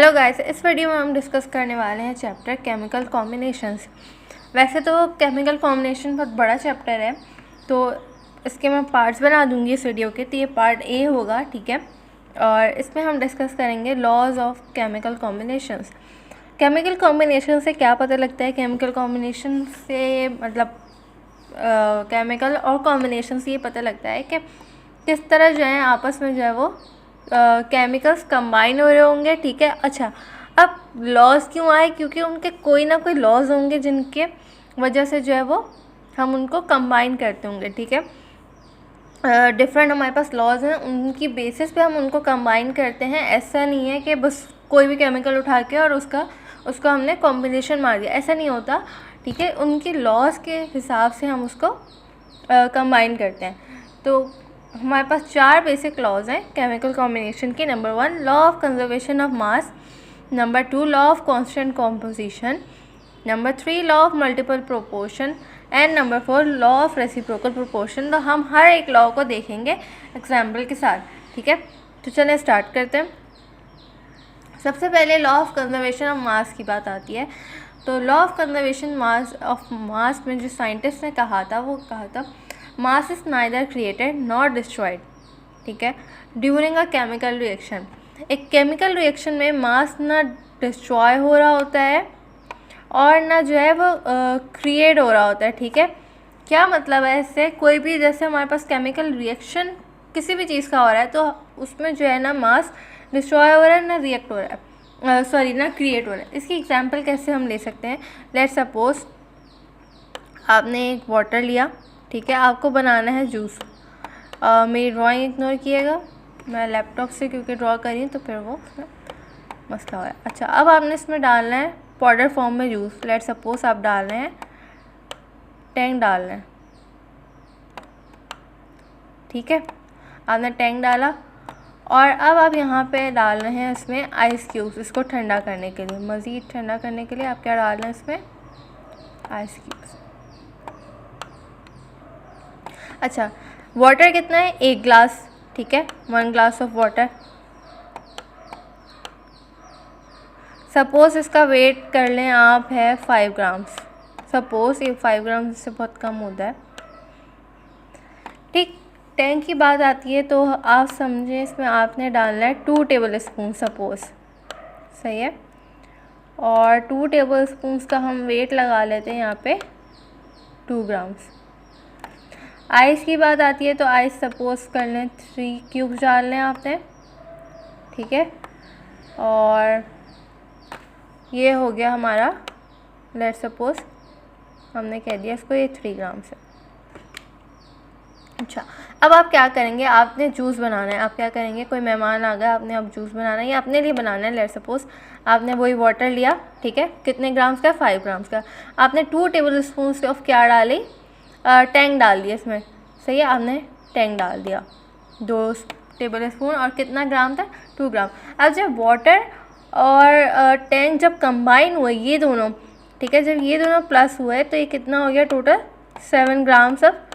Hello guys, इस video में हम डिस्कस करने वाले हैं चैप्टर केमिकल कॉम्बिनेशंस। वैसे तो केमिकल कॉम्बिनेशन बहुत बड़ा चैप्टर है, तो इसके मैं पार्ट्स बना दूंगी इस वीडियो के। तो ये पार्ट ए होगा, ठीक है। और इसमें हम डिस्कस करेंगे laws of chemical combinations. Chemical combination से क्या पता लगता है? केमिकल कॉम्बिनेशन से मतलब केमिकल और कॉम्बिनेशन से ये पता लगता है कि किस तरह जो है आपस में जो है वो केमिकल्स कंबाइन हो रहे होंगे, ठीक है। अच्छा, अब लॉज क्यों आए? क्योंकि उनके कोई ना कोई लॉज होंगे जिनके वजह से जो है वो हम उनको कंबाइन करते होंगे, ठीक है। डिफरेंट हमारे पास लॉज हैं, उनकी बेसिस पे हम उनको कंबाइन करते हैं। ऐसा नहीं है कि बस कोई भी केमिकल उठा के और उसको हमने कॉम्बिनेशन मार दिया, ऐसा नहीं होता, ठीक है। उनके लॉज के हिसाब से हम उसको कंबाइन करते हैं। तो हमारे पास 4 बेसिक लॉज हैं केमिकल कॉम्बिनेशन के। Number 1 law of conservation of mass, number 2 law of constant composition, number 3 law of multiple proportion and number 4 law of reciprocal proportion. तो हम हर एक लॉ को देखेंगे एग्जाम्पल के साथ, ठीक है। तो चलें स्टार्ट करते हैं। सबसे पहले लॉ ऑफ कंजर्वेशन ऑफ मास की बात आती है। तो लॉ ऑफ कंजर्वेशन ऑफ मास में जो साइंटिस्ट ने कहा था वो कहा था mass is neither created not destroyed, ठीक है, ड्यूरिंग अ केमिकल रिएक्शन। एक केमिकल रिएक्शन में मास ना डिस्ट्रॉय हो रहा होता है और ना जो है वो क्रिएट हो रहा होता है, ठीक है। क्या मतलब है इससे? कोई भी जैसे हमारे पास केमिकल रिएक्शन किसी भी चीज़ का हो रहा है तो उसमें जो है ना मास डिस्ट्रॉय हो रहा है ना रिएक्ट हो रहा है, ना क्रिएट हो रहा है। इसकी एग्जांपल कैसे हम ले सकते हैं? लेट्स सपोज आपने एक वाटर लिया, ठीक है, आपको बनाना है जूस। मेरी ड्राइंग इग्नोर किएगा, मैं लैपटॉप से क्योंकि ड्रॉ करी हूँ तो फिर वो उसमें मसला हो रहा है। अच्छा, अब आपने इसमें डालना है पाउडर फॉर्म में जूस। लेट्स सपोज आप डाल रहे हैं टैंक डाल रहे हैं, ठीक है। आपने टैंक डाला और अब आप यहाँ पे डाल रहे हैं इसमें आइस क्यूब्स, इसको ठंडा करने के लिए, मज़ीद ठंडा करने के लिए आप क्या डाल रहे हैं इसमें? Ice cubes. अच्छा, वाटर कितना है? 1 ग्लास, ठीक है, 1 ग्लास ऑफ वाटर। सपोज़ इसका वेट कर लें आप है 5 ग्राम्स। सपोज़ ये 5 ग्राम से बहुत कम होता है, ठीक। टैंक की बात आती है तो आप समझें इसमें आपने डालना है 2 टेबल स्पून सपोज़, सही है। और 2 टेबल स्पून का हम वेट लगा लेते हैं यहाँ पे 2 ग्राम्स। आइस की बात आती है तो आइस सपोज़ कर लें 3 क्यूब्स डाल लें आपने, ठीक है। और ये हो गया हमारा, लेट्स सपोज़ हमने कह दिया इसको ये 3 ग्राम्स है। अच्छा, अब आप क्या करेंगे? आपने जूस बनाना है। आप क्या करेंगे? कोई मेहमान आ गया, आपने अब जूस बनाना है या अपने लिए बनाना है। लेट्स सपोज़ आपने वही वाटर लिया, ठीक है, कितने ग्राम्स का? 5 ग्राम्स का। आपने 2 टेबल स्पून ऑफ क्या डाली? टैंक डाल दिया इसमें, सही है। आपने टैंक डाल दिया 2 टेबल स्पून और कितना ग्राम था? 2 ग्राम। अब जब वाटर और टैंक जब कंबाइन हुए ये दोनों, ठीक है, जब ये दोनों प्लस हुए तो ये कितना हो गया टोटल? 7 grams of.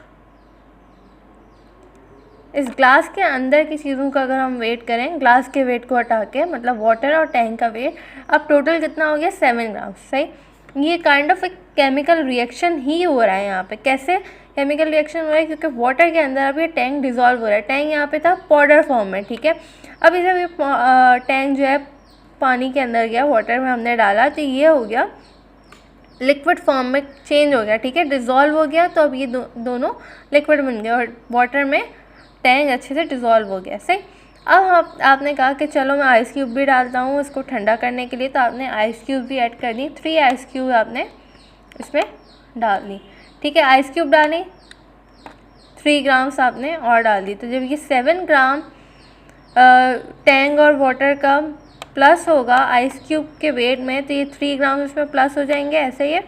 इस ग्लास के अंदर की चीज़ों का अगर हम वेट करें, ग्लास के वेट को हटा के, मतलब वाटर और टैंक का वेट, अब टोटल कितना हो गया? 7 ग्राम, सही। ये काइंड ऑफ एक केमिकल रिएक्शन ही हो रहा है यहाँ पे। कैसे केमिकल रिएक्शन हो रहा है? क्योंकि वाटर के अंदर अब ये टैंक डिज़ोल्व हो रहा है। टैंक यहाँ पे था पाउडर फॉर्म में, ठीक है। अभी जब ये टैंक जो है पानी के अंदर गया, वाटर में हमने डाला तो ये हो गया लिक्विड फॉर्म में चेंज हो गया, ठीक है, डिज़ोल्व हो गया। तो अब ये दोनों लिक्विड बन गए और वाटर में टैंक अच्छे से डिज़ोल्व हो गया, सही। अब आपने कहा कि चलो मैं आइस क्यूब भी डालता हूँ इसको ठंडा करने के लिए, तो आपने आइस क्यूब भी ऐड कर दी। 3 आइस क्यूब आपने इसमें डाल दी, ठीक है। आइस क्यूब डाली, 3 ग्राम्स आपने और डाल दी। तो जब ये 7 ग्राम टैंक और वाटर का प्लस होगा आइस क्यूब के वेट में, तो ये 3 ग्राम इसमें प्लस हो जाएंगे, ऐसे ही है।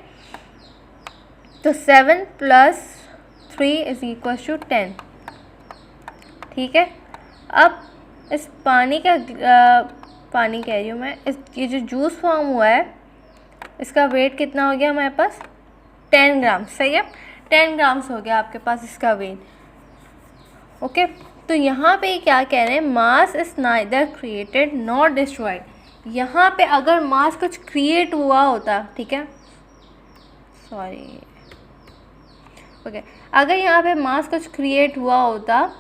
तो 7 + 3 = 10, ठीक है। अब इस पानी का पानी कह रही हूँ मैं, ये जो जूस फॉर्म हुआ है इसका वेट कितना हो गया हमारे पास? 10 ग्राम, सही है। 10 ग्राम्स हो गया आपके पास इसका वेट, ओके। तो यहाँ पे क्या कह रहे हैं? Mass is neither created not destroyed. यहाँ पे अगर मास कुछ क्रिएट हुआ होता, ठीक है, सॉरी, ओके, अगर यहाँ पे मास कुछ क्रिएट हुआ होता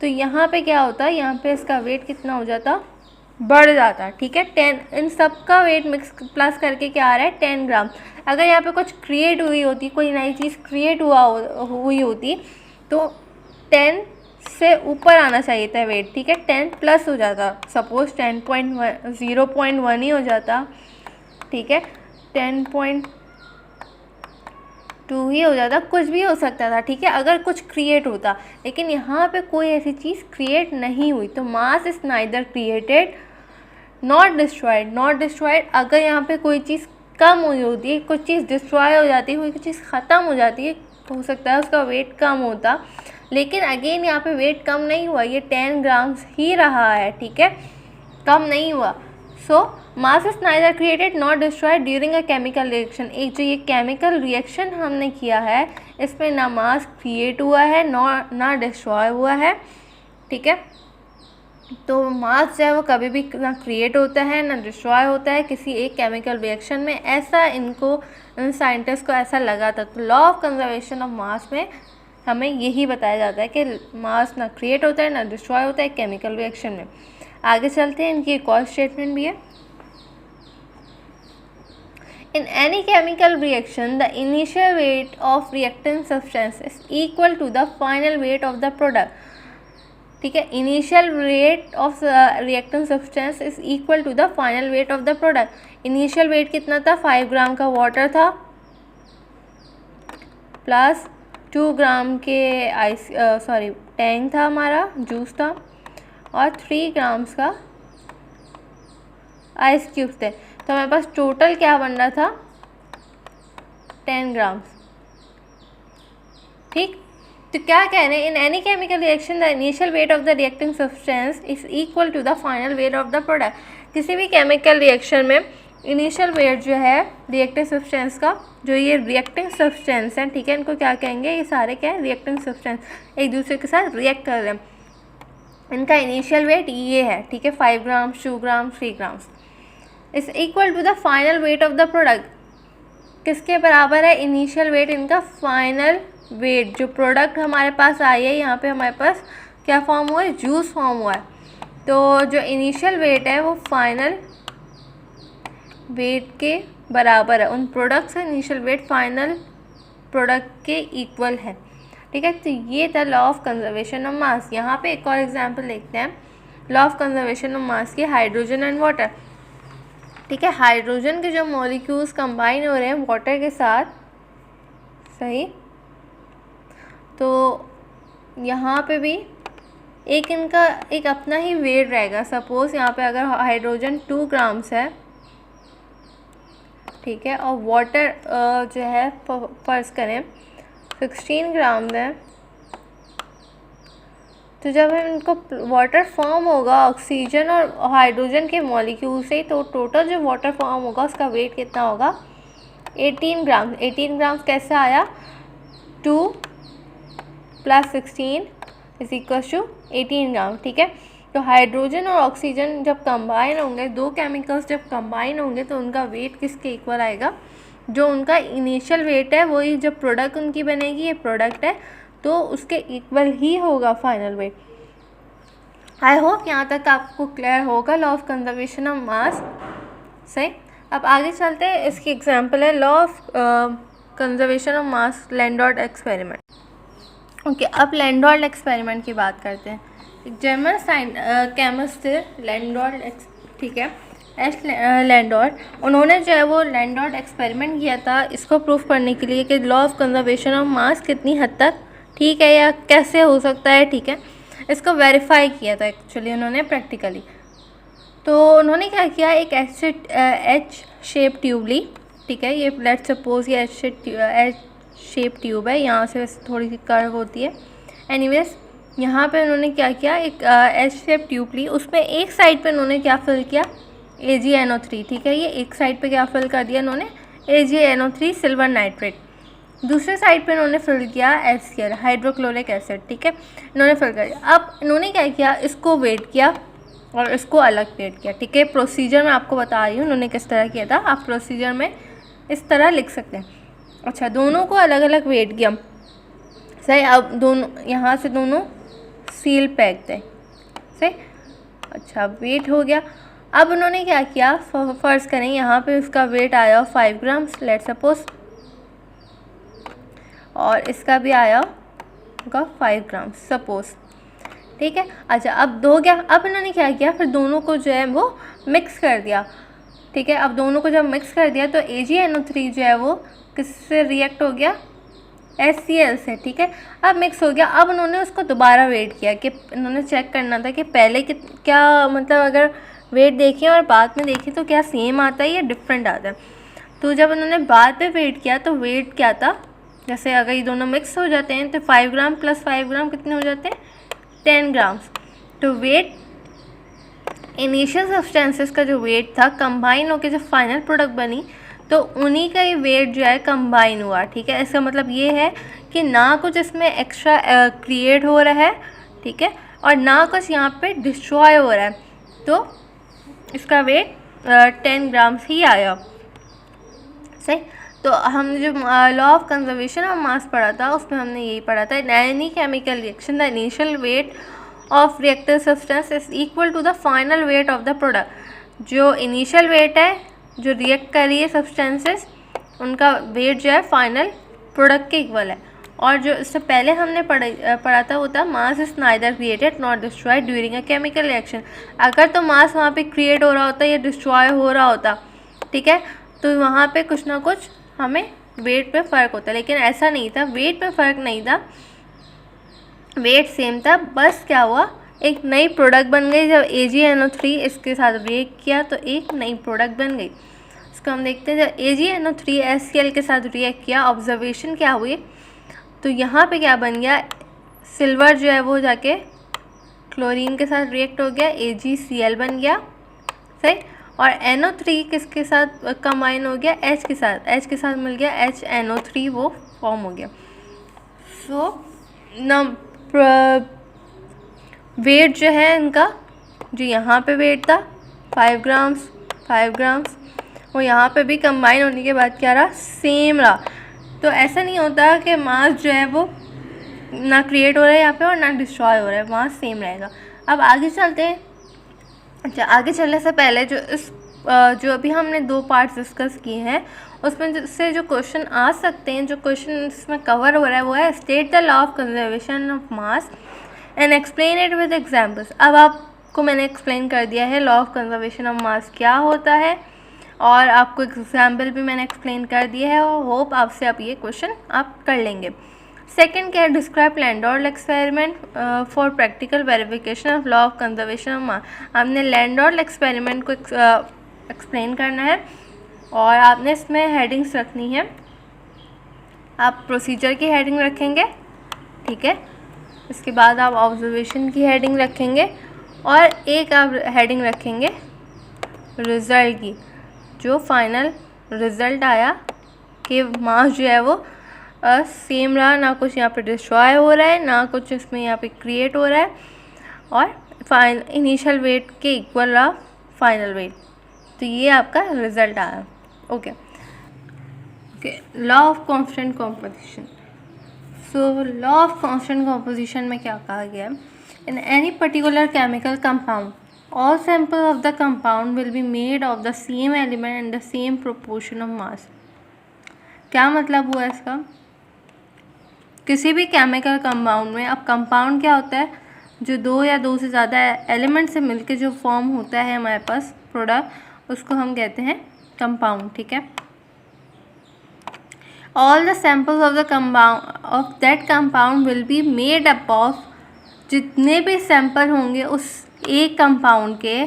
तो यहाँ पे क्या होता, यहाँ पे इसका वेट कितना हो जाता, बढ़ जाता, ठीक है। 10, इन सब का वेट मिक्स प्लस करके क्या आ रहा है, 10 ग्राम। अगर यहाँ पे कुछ क्रिएट हुई होती, कोई नई चीज़ क्रिएट हुई होती तो 10 से ऊपर आना चाहिए था वेट, ठीक है, 10 प्लस हो जाता, सपोज 0.1 ही हो जाता, ठीक है, 10.2 ही हो जाता, कुछ भी हो सकता था, ठीक है, अगर कुछ क्रिएट होता। लेकिन यहाँ पे कोई ऐसी चीज़ क्रिएट नहीं हुई, तो mass is neither created not destroyed. Not destroyed, अगर यहाँ पे कोई चीज़ कम हुई होती है, कुछ चीज़ डिस्ट्रॉय हो जाती है, कोई चीज़ ख़त्म हो जाती है, तो हो सकता है उसका वेट कम होता। लेकिन अगेन यहाँ पे वेट कम नहीं हुआ, ये 10 ग्राम्स ही रहा है, ठीक है, कम नहीं हुआ। So mass is neither created not destroyed during a chemical reaction. एक जो ये केमिकल रिएक्शन हमने किया है, इसमें ना मास क्रिएट हुआ है ना डिस्ट्रॉय हुआ है, ठीक है। तो मास जो है वो कभी भी ना क्रिएट होता है ना डिस्ट्रॉय होता है किसी एक केमिकल रिएक्शन में, ऐसा इनको साइंटिस्ट को ऐसा लगा था। तो लॉ ऑफ कंजर्वेशन ऑफ मास में हमें यही बताया जाता है कि मास ना क्रिएट होता है ना डिस्ट्रॉय होता है केमिकल रिएक्शन में। आगे चलते हैं, इनकी एक और स्टेटमेंट भी है। In any chemical reaction, the initial weight of reactant substance is equal to the final weight of the product. ठीक है, initial weight of reactant substance is equal to the final weight of the product. Initial weight कितना था, 5 ग्राम का water था plus 2 ग्राम के tank था, हमारा juice था, और 3 ग्राम्स का आइस क्यूब्स थे। तो हमारे पास टोटल क्या बन रहा था, 10 ग्राम्स, ठीक। तो क्या कह रहे हैं, in any chemical reaction the initial weight of the reacting substance is equal to the final weight of the product. किसी भी केमिकल रिएक्शन में इनिशियल वेट जो है रिएक्टिव सब्सटेंस का, जो ये रिएक्टिंग सब्सटेंस है, ठीक है, इनको क्या कहेंगे, ये सारे क्या है, रिएक्टिंग सब्सटेंस, एक दूसरे के साथ रिएक्ट कर रहे हैं, इनका इनिशियल वेट ये है, ठीक है, 5 grams 2 grams 3 grams is equal to the final weight of the product. किसके बराबर है, इनिशियल वेट इनका फाइनल वेट, जो प्रोडक्ट हमारे पास आई है, यहाँ पे हमारे पास क्या फॉर्म हुआ है, जूस फॉर्म हुआ है। तो जो इनिशियल वेट है वो फाइनल वेट के बराबर है, उन प्रोडक्ट से इनिशियल वेट फाइनल प्रोडक्ट के इक्वल है, ठीक है। तो ये था लॉ ऑफ कंजर्वेशन ऑफ मास। यहाँ पे एक और एग्जांपल देखते हैं लॉ ऑफ कंजर्वेशन ऑफ मास की, हाइड्रोजन एंड वाटर, ठीक है। हाइड्रोजन के जो मॉलिक्यूल्स कंबाइन हो रहे हैं वाटर के साथ, सही, तो यहाँ पे भी एक इनका एक अपना ही वेट रहेगा। सपोज़ यहाँ पे अगर हाइड्रोजन 2 ग्राम्स है, ठीक है, और वाटर जो है फर्ज करें 16 ग्राम्स है, तो जब हम इनको वाटर फॉर्म होगा ऑक्सीजन और हाइड्रोजन के मॉलिक्यूल से, तो टोटल जो वाटर फॉर्म होगा उसका वेट कितना होगा, 18 ग्राम। 18 ग्राम्स कैसे आया, 2 + 16 इज इक्वल टू 18 ग्राम, ठीक है। तो हाइड्रोजन और ऑक्सीजन जब कंबाइन होंगे, दो केमिकल्स जब कंबाइन होंगे, तो उनका वेट किसके इक्वल आएगा, जो उनका इनिशियल वेट है वही जब प्रोडक्ट उनकी बनेगी, ये प्रोडक्ट है, तो उसके इक्वल ही होगा फाइनल वेट। आई होप यहाँ तक आपको क्लियर होगा law of conservation of mass, सही। अब आगे चलते हैं, इसकी एग्जांपल है law of conservation of mass, Landolt experiment. Okay, अब लैंडोर्ट एक्सपेरिमेंट की बात करते हैं। एक जर्मन केमिस्ट लैंडोर्ट, ठीक है, लैंडोर्ट, उन्होंने जो है वो लैंडोर्ट एक्सपेरिमेंट किया था इसको प्रूफ करने के लिए कि लॉ ऑफ कंजर्वेशन ऑफ मास कितनी हद तक ठीक है या कैसे हो सकता है, ठीक है। इसको वेरीफाई किया था एक्चुअली उन्होंने प्रैक्टिकली। तो उन्होंने क्या किया, एक एच शेप ट्यूब ली, ठीक है, ये लेट्स सपोज ये एच शेप ट्यूब है, यहाँ से थोड़ी सी कर्व होती है। एनीवेज यहाँ पे उन्होंने क्या किया, एक एच शेप ट्यूब ली, उसमें एक साइड पे उन्होंने क्या फिल किया, AgNO3, ठीक है, ये एक साइड पे क्या फिल कर दिया इन्होंने, AgNO3 सिल्वर नाइट्रेट। दूसरे साइड पे इन्होंने फिल किया HCl हाइड्रोक्लोरिक एसिड, ठीक है, इन्होंने फिल कर दिया। अब इन्होंने क्या किया, इसको वेट किया, और इसको अलग वेट किया, ठीक है। प्रोसीजर मैं आपको बता रही हूँ उन्होंने किस तरह किया था, आप प्रोसीजर में इस तरह लिख सकते हैं। अच्छा, दोनों को अलग अलग वेट किया, सही। अब दोनों यहाँ से दोनों सील पैक थे, सही। अच्छा, वेट हो गया। अब उन्होंने क्या किया, फर्ज करें यहाँ पे उसका वेट आया 5 ग्राम्स लेट सपोज, और इसका भी आया होगा 5 ग्राम्स सपोज, ठीक है। अच्छा, अब दो गया। अब इन्होंने क्या किया, फिर दोनों को जो है वो मिक्स कर दिया, ठीक है। अब दोनों को जब मिक्स कर दिया तो AgNO3 जो है वो किससे रिएक्ट हो गया, HCl से, ठीक है। अब मिक्स हो गया। अब उन्होंने उसको दोबारा वेट किया कि इन्होंने चेक करना था कि पहले क्या मतलब अगर वेट देखें और बाद में देखें तो क्या सेम आता है या डिफरेंट आता है। तो जब उन्होंने बाद में वेट किया तो वेट क्या था, जैसे अगर ये दोनों मिक्स हो जाते हैं तो 5 ग्राम प्लस 5 ग्राम कितने हो जाते हैं, 10 ग्राम्स। तो वेट इनिशियल सब्सटेंसेस का जो वेट था कंबाइन होकर जब फाइनल प्रोडक्ट बनी तो उन्हीं का ही वेट जो है कंबाइन हुआ, ठीक है। इसका मतलब ये है कि ना कुछ इसमें एक्स्ट्रा क्रिएट हो रहा है, ठीक है, और ना कुछ यहाँ पे डिस्ट्रॉय हो रहा है, तो इसका वेट 10 ग्राम्स ही आया, सही। तो हमने जो law of conservation of mass पढ़ा था उसमें हमने यही पढ़ा था, any chemical reaction the initial weight of reactor substance is equal to the final weight of the product. जो इनिशियल वेट है जो रिएक्ट कर रही है सब्सटेंसेस, उनका वेट जो है फाइनल प्रोडक्ट के इक्वल है। और जो इससे पहले हमने पढ़ा था वो था मास is neither created not destroyed during a chemical reaction. अगर तो मास वहाँ पे क्रिएट हो रहा होता या डिस्ट्रॉय हो रहा होता, ठीक है, तो वहाँ पे कुछ ना कुछ हमें वेट पे फ़र्क होता, लेकिन ऐसा नहीं था, वेट पे फ़र्क नहीं था, वेट सेम था। बस क्या हुआ, एक नई प्रोडक्ट बन गई। जब AgNO3 इसके साथ रिएक्ट किया तो एक नई प्रोडक्ट बन गई। इसको हम देखते हैं, जब AgNO3 HCl के साथ रिएक्ट किया, ऑब्जर्वेशन क्या हुई, तो यहाँ पे क्या बन गया, सिल्वर जो है वो जाके क्लोरीन के साथ रिएक्ट हो गया, AgCl बन गया, सही। और NO3 किसके साथ कंबाइन हो गया, H के साथ मिल गया HNO3, वो फॉर्म हो गया। सो वेट जो है इनका, जो यहाँ पे वेट था 5 ग्राम्स, वो यहाँ पे भी कंबाइन होने के बाद क्या रहा, सेम रहा। तो ऐसा नहीं होता कि मास जो है वो ना क्रिएट हो रहा है यहाँ पे और ना डिस्ट्रॉय हो रहा है, मास सेम रहेगा। अब आगे चलते हैं। अच्छा, आगे चलने से पहले जो अभी हमने 2 पार्ट्स डिस्कस किए हैं उसमें से जो क्वेश्चन आ सकते हैं, जो क्वेश्चन इसमें कवर हो रहा है वो है state the law of conservation of mass and explain it with examples. अब आपको मैंने एक्सप्लेन कर दिया है लॉ ऑफ कंजर्वेशन ऑफ मास क्या होता है, और आपको एग्जाम्पल भी मैंने एक्सप्लेन कर दिया है, और होप आपसे अब ये क्वेश्चन आप कर लेंगे। सेकेंड क्या है, describe Landolt experiment for practical verification of law of conservation of mass. आपने लैंडोर्फ एक्सपेरिमेंट को एक्सप्लेन करना है और आपने इसमें हेडिंग्स रखनी है। आप प्रोसीजर की हेडिंग रखेंगे, ठीक है, इसके बाद आप ऑब्जर्वेशन की हेडिंग रखेंगे और एक आप हेडिंग रखेंगे रिज़ल्ट की, जो फाइनल रिज़ल्ट आया कि मास जो है वो सेम रहा, ना कुछ यहाँ पे डिस्ट्रॉय हो रहा है ना कुछ इसमें यहाँ पे क्रिएट हो रहा है, और इनिशियल वेट के इक्वल रहा फाइनल वेट। तो ये आपका रिज़ल्ट आया। Okay, law of constant composition. So law of constant composition में क्या कहा गया है, in any particular chemical compound all samples of the compound will be made of the same element and the same proportion of mass। क्या मतलब हुआ इसका, किसी भी केमिकल कंपाउंड में, अब कंपाउंड क्या होता है, जो 2 या 2 से ज़्यादा एलिमेंट से मिलके जो फॉर्म होता है हमारे पास प्रोडक्ट, उसको हम कहते हैं कंपाउंड, ठीक है। all the samples of the compound of that compound will be made up of, जितने भी सैंपल होंगे उस एक कंपाउंड के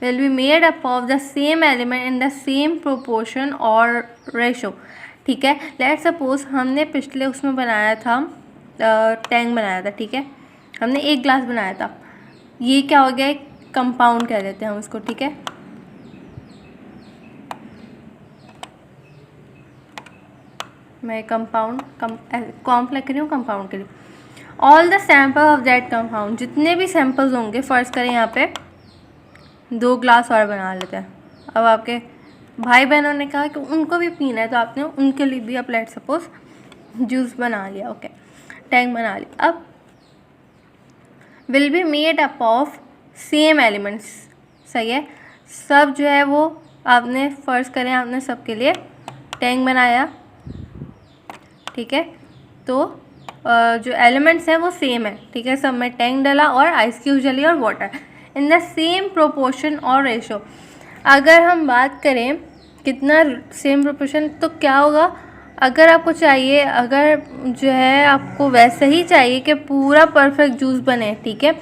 will be made up of the same element in the same proportion और रेशो, ठीक है। लेट सपोज हमने पिछले उसमें बनाया था, टैंक बनाया था, ठीक है, हमने 1 ग्लास बनाया था, ये क्या हो गया, एक कंपाउंड कह देते हैं हम उसको, ठीक है। मैं कंपाउंड कॉम्प लिख रही हूँ कंपाउंड के लिए। All the sample of that compound, जितने भी सैंपल्स होंगे, फर्स्ट करें यहाँ पे 2 ग्लास और बना लेते हैं। अब आपके भाई बहनों ने कहा कि उनको भी पीना है, तो आपने उनके लिए भी, अब लेट सपोज जूस बना लिया, ओके, टैंक बना लिया। अब will be made up of same elements, सही है, सब जो है वो आपने फ़र्ज करें, आपने सबके लिए टैंक बनाया, ठीक है, तो जो एलिमेंट्स हैं वो सेम है, ठीक है, सब में टैंक डाला और आइस क्यूब जली और water in the same proportion और रेशो। अगर हम बात करें कितना सेम प्रोपोर्शन, तो क्या होगा, अगर आपको चाहिए, अगर जो है आपको वैसे ही चाहिए कि पूरा परफेक्ट जूस बने, ठीक है,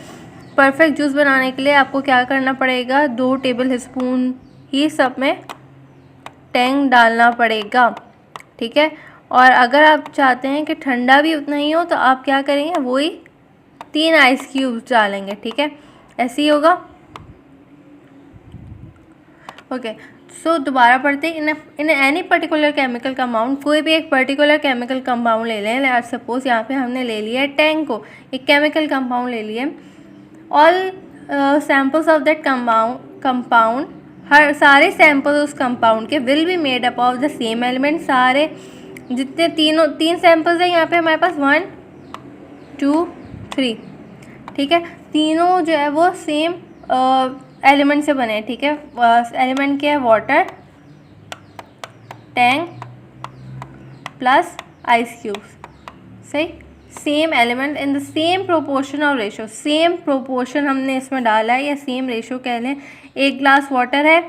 परफेक्ट जूस बनाने के लिए आपको क्या करना पड़ेगा, 2 टेबल स्पून ही सब में टैंक डालना पड़ेगा, ठीक है। और अगर आप चाहते हैं कि ठंडा भी उतना ही हो, तो आप क्या करेंगे, वही 3 आइस क्यूब्स डालेंगे, ठीक है, ऐसे ही होगा, ओके। सो दोबारा पढ़ते हैं, in any particular chemical compound, कोई भी एक पर्टिकुलर केमिकल कंपाउंड ले लें, सपोज यहाँ पे हमने ले लिया है टैंक को, एक केमिकल कंपाउंड ले लिए, all samples of that compound, हर सारे सैम्पल उस कंपाउंड के will be made up of the same element, सारे जितने 3 सैम्पल्स हैं यहाँ पे हमारे पास 1 2 3, ठीक है, तीनों जो है वो सेम एलिमेंट से बने हैं, ठीक है। एलिमेंट क्या है, water, tank plus ice cubes, सही, same element in the same proportion और रेशो, सेम प्रोपोर्शन हमने इसमें डाला है, या सेम रेशो कह लें। 1 ग्लास वाटर है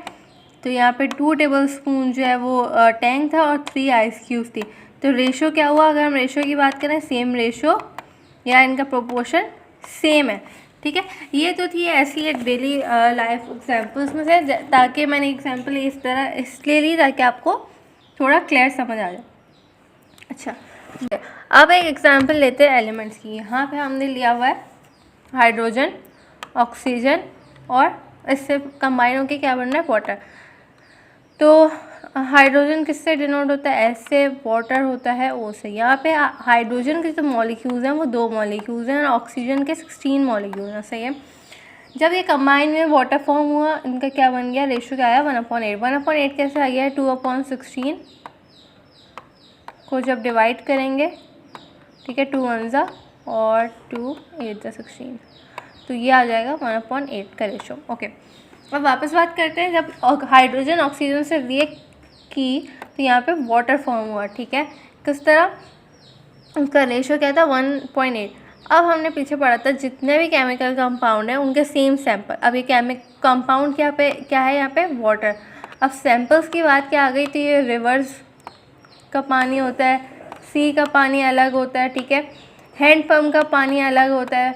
तो यहाँ पे 2 टेबल स्पून जो है वो टैंक था और 3 आइस क्यूब्स थी, तो रेशो क्या हुआ, अगर हम रेशो की बात करें, सेम रेशो या इनका प्रोपोर्शन सेम है, ठीक है। ये तो थी ऐसी एक डेली लाइफ एग्जाम्पल्स में से, ताकि मैंने एग्जाम्पल इस तरह इसलिए ली ताकि आपको थोड़ा क्लियर समझ आ जाए। अच्छा, अब एक एग्जाम्पल लेते हैं एलिमेंट्स की। यहाँ पे हमने लिया हुआ है हाइड्रोजन, ऑक्सीजन और इससे कंबाइन होकर क्या बन रहा है, वाटर। तो हाइड्रोजन किससे डिनोट होता है, एस से, वाटर होता है ओ से। यहाँ पे हाइड्रोजन के जो मॉलिक्यूल्स हैं वो 2 मॉलिक्यूल्स हैं और ऑक्सीजन के 16 मॉलिक्यूल्स हैं, सही है। जब ये कंबाइन में वाटर फॉर्म हुआ, इनका क्या बन गया, रेशो क्या आया, 1/8। 1/8 कैसे आ गया है, 2/16 को जब डिवाइड करेंगे, ठीक है, 2 1 ज़ा और 2 8 ज़ा 16, तो ये आ जाएगा 1/8 का रेशो, ओके। अब वापस बात करते हैं, जब हाइड्रोजन ऑक्सीजन से रिएक्ट की तो यहाँ पे वाटर फॉर्म हुआ, ठीक है, किस तरह, उसका रेशो क्या था, 1/8। अब हमने पीछे पढ़ा था जितने भी केमिकल कंपाउंड हैं उनके सेम सैंपल। अब ये कंपाउंड क्या है यहाँ पे, वाटर। अब सैंपल्स की बात क्या आ गई, तो ये रिवर्स का पानी होता है, सी का पानी अलग होता है, ठीक है, हैंड पंप का पानी अलग होता है,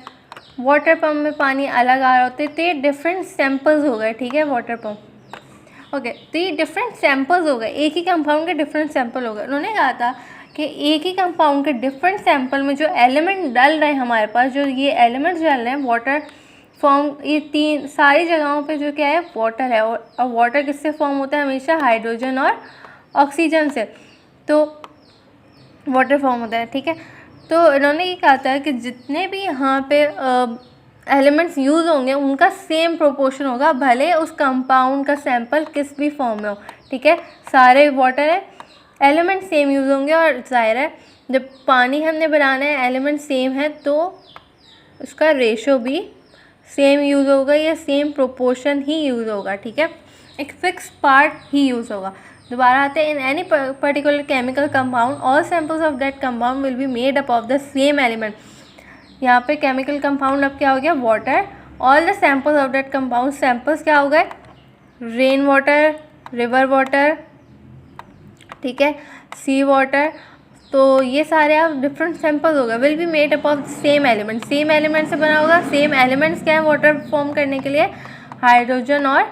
वाटर पंप में पानी अलग आ रहा होता है, तो ये डिफरेंट सैंपल्स हो गए, ठीक है, वाटर पंप, ओके। तो ये डिफरेंट सैंपल्स हो गए, एक ही कंपाउंड के डिफरेंट सैंपल हो गए। उन्होंने कहा था कि एक ही कंपाउंड के डिफरेंट सैंपल में जो एलिमेंट डल रहे हैं हमारे पास, जो ये एलिमेंट्स डल रहे हैं वाटर फॉर्म, ये 3 सारी जगहों पे जो क्या है, वाटर है। और वाटर किससे फॉर्म होता है, हमेशा हाइड्रोजन और ऑक्सीजन से, तो वाटर फॉर्म होता है, ठीक है। तो इन्होंने ये कहा था कि जितने भी यहाँ पे एलिमेंट्स यूज़ होंगे उनका सेम प्रोपोर्शन होगा, भले उस कंपाउंड का सैंपल किस भी फॉर्म में हो, ठीक है, सारे वाटर है, एलिमेंट सेम यूज़ होंगे। और जाहिर है जब पानी हमने बनाना है, एलिमेंट सेम है, तो उसका रेशो भी सेम यूज़ होगा, या सेम प्रोपोर्शन ही यूज़ होगा, ठीक है, एक फिक्स पार्ट ही यूज़ होगा। दोबारा आते हैं, in any particular chemical compound all samples of that compound will be made up of the same element. यहाँ पे केमिकल कंपाउंड अब क्या हो गया, water, all the samples of that compound, samples क्या हो गए, रेन वाटर, रिवर वाटर, ठीक है, सी वाटर, तो ये सारे आप डिफरेंट सैम्पल्स हो गए, will be made up of same element, same element से बना होगा। सेम एलिमेंट्स क्या है वाटर फॉर्म करने के लिए, हाइड्रोजन और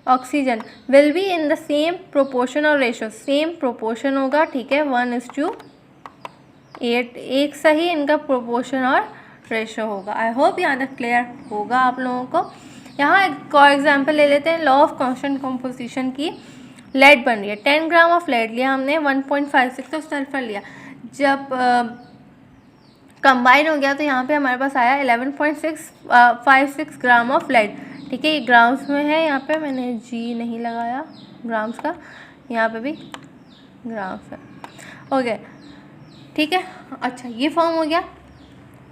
oxygen, will be in the same proportion और रेशो, सेम प्रोपोर्शन होगा, ठीक है, 1:8, एक सही इनका प्रोपोर्शन और रेशो होगा। आई होप यहाँ तक क्लियर होगा आप लोगों को। यहाँ एक और एग्जाम्पल ले लेते हैं, लॉ ऑफ कांस्टेंट कंपोजिशन की। लेड बन रही है, 10 ग्राम ऑफ लेड लिया हमने, 1.56 तो सल्फर लिया, जब कंबाइन हो गया तो यहाँ पे हमारे पास आया 11.656 ग्राम ऑफ लेड, ठीक है। ये ग्राम्स में है, यहाँ पे मैंने जी नहीं लगाया ग्राम्स का, यहाँ पे भी ग्राम्स है। ओके ठीक है। अच्छा ये फॉर्म हो गया,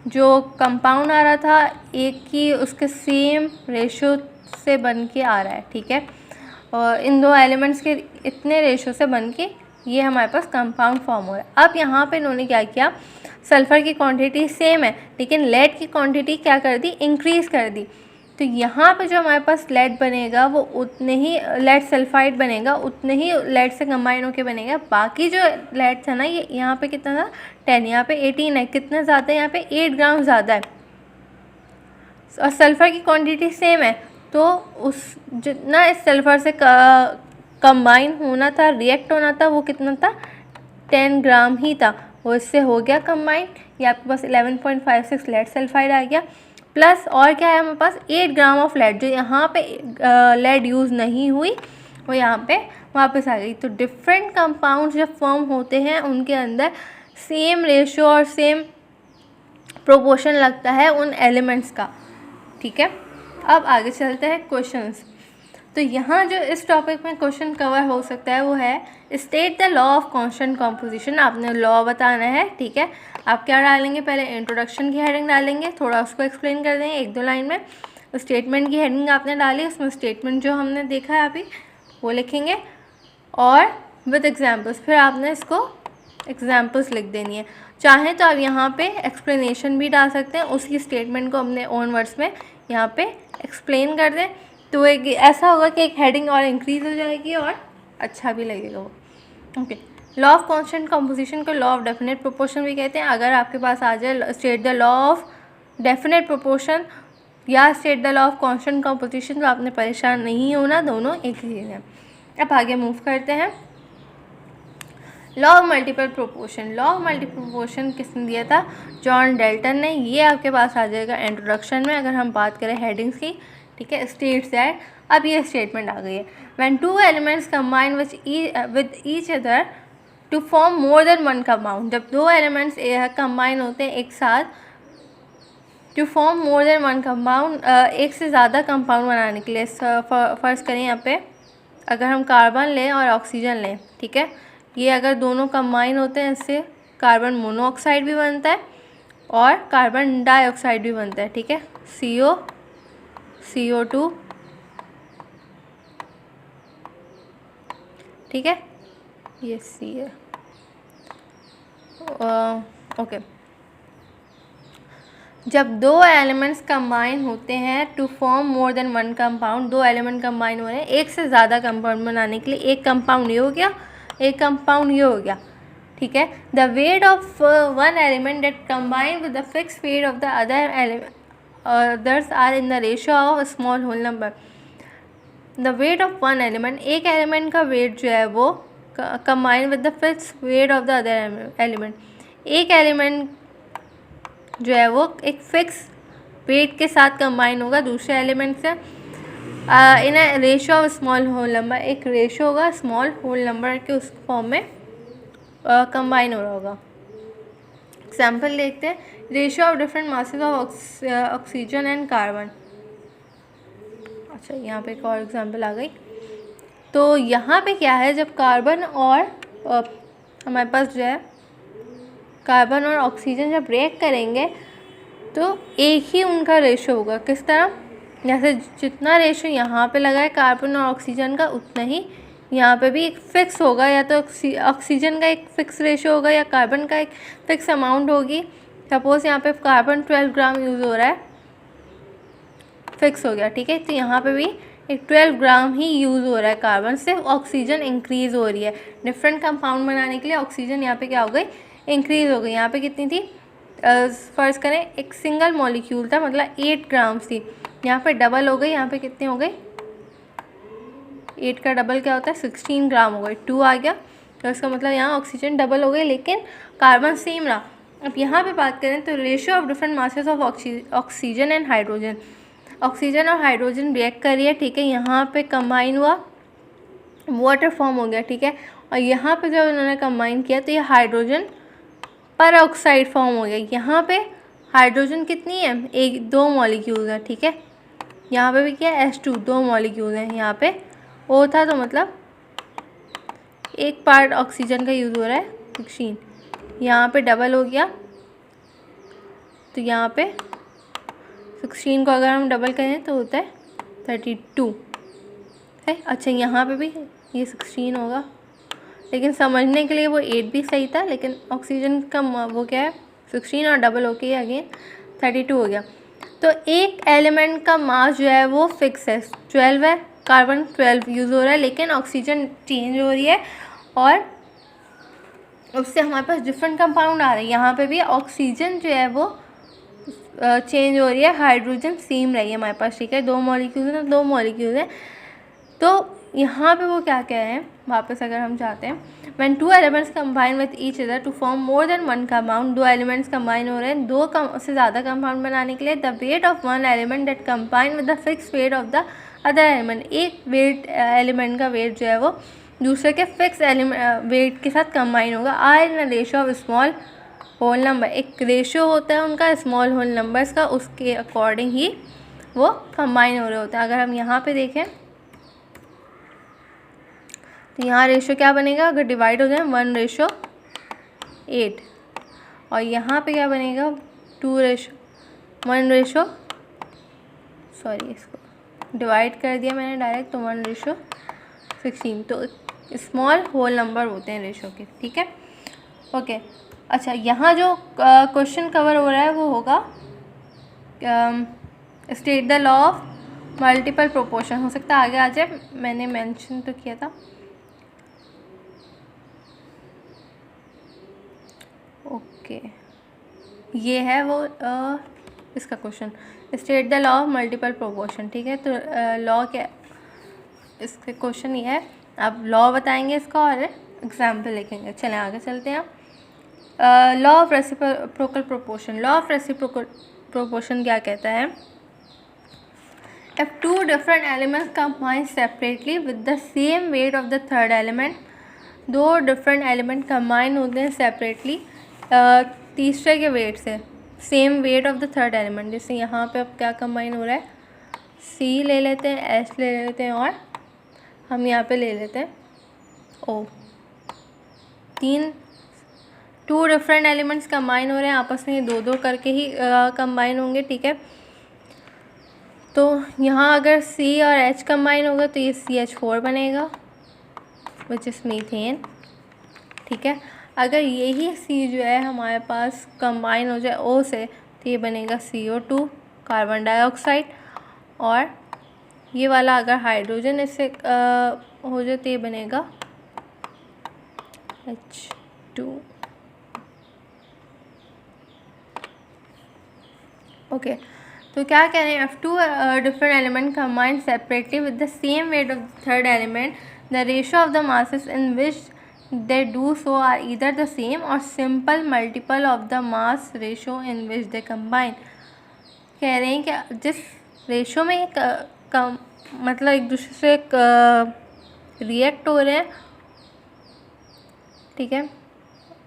जो कंपाउंड आ रहा था एक ही उसके सेम रेशो से बन के आ रहा है, ठीक है। और इन दो एलिमेंट्स के इतने रेशो से बन के ये हमारे पास कंपाउंड फॉर्म हो रहा है। अब यहाँ पे इन्होंने क्या किया, सल्फ़र की क्वांटिटी सेम है लेकिन लेड की क्वांटिटी क्या कर दी, इंक्रीज़ कर दी। तो यहाँ पे जो हमारे पास लेड बनेगा वो उतने ही लेड सल्फाइड बनेगा, उतने ही लेड से कंबाइन होके बनेगा। बाकी जो लेड था ना, ये यहाँ पे कितना था 10, यहाँ पे 18 है। कितना ज़्यादा है, यहाँ पे 8 ग्राम ज़्यादा है। और सल्फ़र की क्वांटिटी सेम है, तो उस जितना इस सल्फ़र से कंबाइन होना था, रिएक्ट होना था, वो कितना था 10 ग्राम ही था। वो इससे हो गया कंबाइन, ये आपके पास 11.56 लेड सल्फाइड आ गया। प्लस और क्या है हमारे पास 8 ग्राम ऑफ लेड, जो यहाँ पे लेड यूज़ नहीं हुई वो यहाँ पे वापस आ गई। तो डिफरेंट कंपाउंड्स जब फॉर्म होते हैं उनके अंदर सेम रेशो और सेम प्रोपोर्शन लगता है उन एलिमेंट्स का, ठीक है। अब आगे चलते हैं क्वेश्चंस। तो यहाँ जो इस टॉपिक में क्वेश्चन कवर हो सकता है वो है state the law of constant composition. आपने लॉ बताना है, ठीक है। आप क्या डालेंगे, पहले इंट्रोडक्शन की हेडिंग डालेंगे, थोड़ा उसको एक्सप्लेन कर देंगे 1-2 लाइन में। स्टेटमेंट की हेडिंग आपने डाली, उसमें स्टेटमेंट जो हमने देखा है अभी वो लिखेंगे, और विद एग्जाम्पल्स फिर आपने इसको एग्जाम्पल्स लिख देनी है। चाहें तो आप यहाँ पे एक्सप्लेनेशन भी डाल सकते हैं, उसी स्टेटमेंट को अपने ओन वर्ड्स में यहाँ पे एक्सप्लेन कर दें। तो एक ऐसा होगा कि एक हेडिंग और इंक्रीज़ हो जाएगी और अच्छा भी लगेगा वो। Okay, law of constant composition को लॉ ऑफ डेफिनेट प्रोपोर्शन भी कहते हैं। अगर आपके पास आ जाए state the law of definite proportion या state the law of constant composition, तो आपने परेशान नहीं होना, दोनों एक ही चीज़ है। अब आगे मूव करते हैं। Law of multiple proportion. Law of multiple proportion किसने दिया था, जॉन डाल्टन ने। ये आपके पास आ जाएगा इंट्रोडक्शन में। अगर हम बात करें हेडिंग्स की, ठीक है, स्टेट्स दैट, अब ये स्टेटमेंट आ गई है, when two elements combine with each other to form more than one compound. जब दो एलिमेंट्स कंबाइन होते हैं एक साथ to form more than one compound, एक से ज़्यादा कंपाउंड बनाने के लिए। फर्स्ट करें यहाँ पे, अगर हम कार्बन लें और ऑक्सीजन लें, ठीक है, ये अगर दोनों कंबाइन होते हैं इससे कार्बन मोनोऑक्साइड भी बनता है और कार्बन डाइऑक्साइड भी बनता है, ठीक है, CO2, ठीक है, ये C है। ओके, जब दो एलिमेंट्स कंबाइन होते हैं to form more than one compound, दो एलिमेंट कंबाइन हो रहे हैं एक से ज़्यादा कंपाउंड बनाने के लिए, एक कंपाउंड ये हो गया, एक कंपाउंड ये हो गया, ठीक है। The weight of one element that combine with the fix wait of the other element others are in the ratio of a small whole number. The weight of one element, एक element का wait जो है वो combine with the fix wait of the other element, एक element जो है वो एक फिक्स वेट के साथ कंबाइन होगा दूसरे एलिमेंट से in a ratio of small whole number. एक रेशियो होगा स्मॉल होल नंबर के उस फॉर्म में कंबाइन हो रहा होगा। एग्जाम्पल देखते हैं, ratio of different masses of oxygen and carbon. अच्छा, यहाँ पे एक और एग्जाम्पल आ गई। तो यहाँ पे क्या है, जब कार्बन और हमारे पास जो है कार्बन और ऑक्सीजन जब रिएक्ट करेंगे तो एक ही उनका रेशियो होगा। किस तरह, जैसे जितना रेशियो यहाँ पे लगा है कार्बन और ऑक्सीजन का, उतना ही यहाँ पे भी एक फ़िक्स होगा। या तो ऑक्सीजन का एक फ़िक्स रेशियो होगा या कार्बन का एक फ़िक्स अमाउंट होगी। सपोज़ यहाँ पे कार्बन 12 ग्राम यूज़ हो रहा है, फिक्स हो गया, ठीक है। तो यहाँ पे भी एक 12 ग्राम ही यूज़ हो रहा है कार्बन, सिर्फ ऑक्सीजन इंक्रीज़ हो रही है। डिफरेंट कंपाउंड बनाने के लिए ऑक्सीजन यहाँ पे क्या हो गई, इंक्रीज़ हो गई। यहाँ पे कितनी थी, फर्स्ट करें एक सिंगल मॉलिक्यूल था, मतलब 8 ग्राम थी, यहाँ पे डबल हो गई, यहाँ पे कितनी हो गई, 8 का डबल क्या होता है 16 ग्राम हो गई, 2 आ गया। तो इसका मतलब यहाँ ऑक्सीजन डबल हो गई लेकिन कार्बन सेम रहा। अब यहाँ पे बात करें तो ratio of different masses of oxygen and hydrogen, oxygen और हाइड्रोजन रिएक्ट कर रही है, ठीक है। यहाँ पे कंबाइन हुआ, वाटर फॉर्म हो गया, ठीक है। और यहाँ पे जब उन्होंने कंबाइन किया तो ये हाइड्रोजन पर ऑक्साइड फॉर्म हो गया। यहाँ पे हाइड्रोजन कितनी है, 1-2 मॉलिक्यूल्स है, ठीक है। यहाँ पे भी क्या है, H2 2 मॉलिक्यूल हैं, यहाँ पे O था तो मतलब एक पार्ट ऑक्सीजन का यूज़ हो रहा है 16, यहाँ पे डबल हो गया तो यहाँ पे 16 को अगर हम डबल करें तो होता है 32 है। अच्छा यहाँ पे भी ये 16 होगा, लेकिन समझने के लिए वो 8 भी सही था, लेकिन ऑक्सीजन का वो क्या है 16 और डबल होके अगेन 32 हो गया। तो एक एलिमेंट का मास जो है वो फिक्स है, 12 है, कार्बन 12 यूज़ हो रहा है, लेकिन ऑक्सीजन चेंज हो रही है और उससे हमारे पास डिफरेंट कंपाउंड आ रहे हैं। यहाँ पे भी ऑक्सीजन जो है वो चेंज हो रही है, हाइड्रोजन सेम रही है हमारे पास, ठीक है, 2 मॉलिक्यूल हैं, 2 मॉलिक्यूल हैं। तो यहाँ पे वो क्या कह रहे हैं, वापस अगर हम चाहते हैं, when two elements combine with each other to form more than one compound, 2 elements combine हो रहे हैं 2 से ज़्यादा कंपाउंड बनाने के लिए, the weight of one element that combine with the fixed weight of the other element, एक wait element का वेट जो है वो दूसरे के फिक्स वेट के साथ कंबाइन होगा, are in ratio of small whole number, एक रेशियो होता है उनका स्मॉल होल नंबर्स का, उसके अकॉर्डिंग ही वो कंबाइन हो रहे होते हैं। अगर हम यहाँ पे देखें तो यहाँ रेशियो क्या बनेगा, अगर डिवाइड हो जाए 1:8, और यहाँ पे क्या बनेगा 1:, सॉरी इसको डिवाइड कर दिया मैंने डायरेक्ट, तो 1:16। तो स्मॉल होल नंबर होते हैं रेशियो के, ठीक है, ओके। अच्छा यहाँ जो क्वेश्चन कवर हो रहा है वो होगा state the law of multiple proportion, हो सकता है आगे आ जाए, मैंने मेंशन तो किया था, ओके ये है वो इसका question, state the law of multiple proportion, ठीक है। तो लॉ क्या, इसके क्वेश्चन ये है, अब लॉ बताएंगे इसका और एग्जाम्पल लिखेंगे। चलें आगे चलते हैं। Law of reciprocal proportion, law of reciprocal proportion क्या कहता है, if two different elements combine separately with the same weight of the third element, 2 different element combine होते हैं सेपरेटली तीसरे के वेट से, same wait of the third element, जैसे यहाँ पे अब क्या कंबाइन हो रहा है, C ले लेते हैं, H ले लेते हैं और हम यहाँ पे ले लेते हैं O, 2 डिफरेंट एलिमेंट्स कंबाइन हो रहे हैं आपस में, 2-2 करके ही कंबाइन होंगे, ठीक है। तो यहाँ अगर C और H कंबाइन होगा तो ये CH4 बनेगा विच इज़ मीथेन, ठीक है। अगर यही C जो है हमारे पास कंबाइन हो जाए O से तो ये बनेगा CO2 कार्बन डाइऑक्साइड, और ये वाला अगर हाइड्रोजन इससे हो जाए तो ये बनेगा H2, ओके। तो क्या कह रहे हैं, if 2 different element combine separately with the same weight of the third element, the ratio of the masses in which they do so are either the same or simple multiple of the mass ratio in which they combine। कह रहे हैं कि जिस ratio में एक मतलब एक दूसरे से रिएक्ट हो रहे हैं, ठीक है,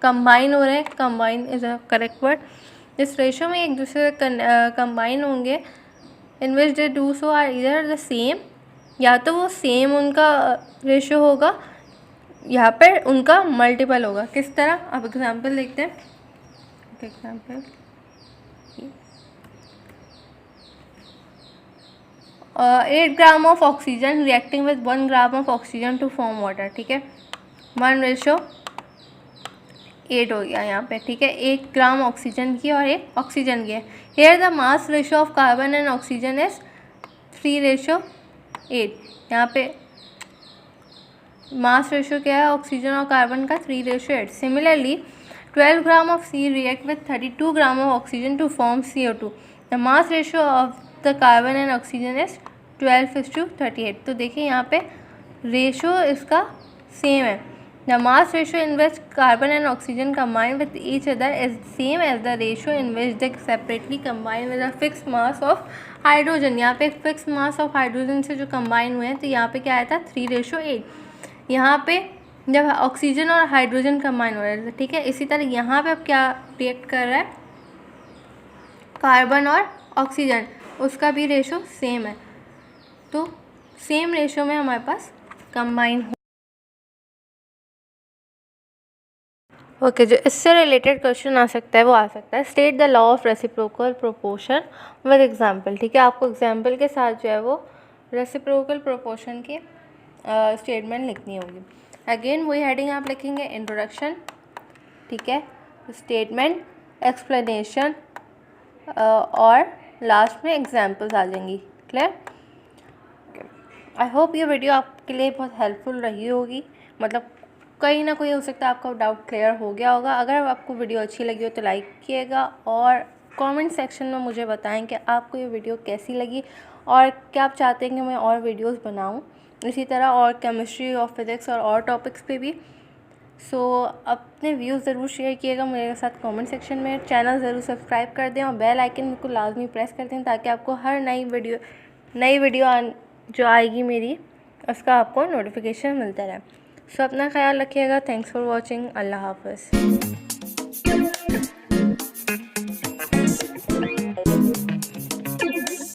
कंबाइन हो रहे हैं, combine is a correct word, जिस रेशियो में एक दूसरे से कंबाइन होंगे, इन which they do so are इधर द सेम, या तो वो सेम उनका रेशियो होगा यहाँ पर उनका मल्टीपल होगा। किस तरह, अब एग्जांपल देखते हैं, example 8 gram of oxygen reacting with 1 gram of oxygen to form water, ठीक है, 1:8 हो गया यहाँ पे, ठीक है, 1 ग्राम ऑक्सीजन की और 1 ऑक्सीजन की है। Here the mass ratio of carbon and oxygen is 3:8, यहाँ पे मास रेशियो क्या है ऑक्सीजन और कार्बन का, 3:8। Similarly 12 gram of C react with 32 gram of oxygen to form CO2, the mass ratio of the carbon and oxygen is 12:38। तो देखिए यहाँ पे रेशियो इसका सेम है, the mass ratio in which carbon and oxygen combine with each other is same as the ratio in which they separately combine with a fix mass of hydrogen. यहाँ पे fix mass of hydrogen से जो combine हुए हैं तो यहाँ पे क्या आया था 3:8। यहाँ पे जब ऑक्सीजन और हाइड्रोजन कंबाइन हो रहे थे, ठीक है, इसी तरह यहाँ पे अब क्या रिएक्ट कर रहा है, कार्बन और ऑक्सीजन, उसका भी रेशो सेम है। तो सेम रेशियो में हमारे पास कंबाइन हो। ओके, जो इससे रिलेटेड क्वेश्चन आ सकता है वो आ सकता है, state the law of reciprocal proportion with example. ठीक है, आपको एग्जांपल के साथ जो है वो रेसिप्रोकल प्रोपोर्शन की स्टेटमेंट लिखनी होगी। अगेन वही हेडिंग आप लिखेंगे, इंट्रोडक्शन, ठीक है, स्टेटमेंट, एक्सप्लेनेशन और लास्ट में एग्जांपल्स आ जाएंगी। क्लियर? आई होप ये वीडियो आपके लिए बहुत हेल्पफुल रही होगी, मतलब कहीं ना कोई हो सकता है आपका डाउट क्लियर हो गया होगा। अगर आपको वीडियो अच्छी लगी हो तो लाइक कीजिएगा और कमेंट सेक्शन में मुझे बताएं कि आपको ये वीडियो कैसी लगी और क्या आप चाहते हैं कि मैं और वीडियोस बनाऊं इसी तरह, और केमिस्ट्री और फिज़िक्स और टॉपिक्स पे भी। सो अपने व्यूज़ ज़रूर शेयर कीजिएगा मेरे साथ कमेंट सेक्शन में। चैनल ज़रूर सब्सक्राइब कर दें और बेल आइकन को लाजमी प्रेस कर दें ताकि आपको हर नई वीडियो जो आएगी मेरी उसका आपको नोटिफिकेशन मिलता रहे। सो अपना ख्याल रखिएगा। Thanks for watching. अल्लाह हाफ़िज़।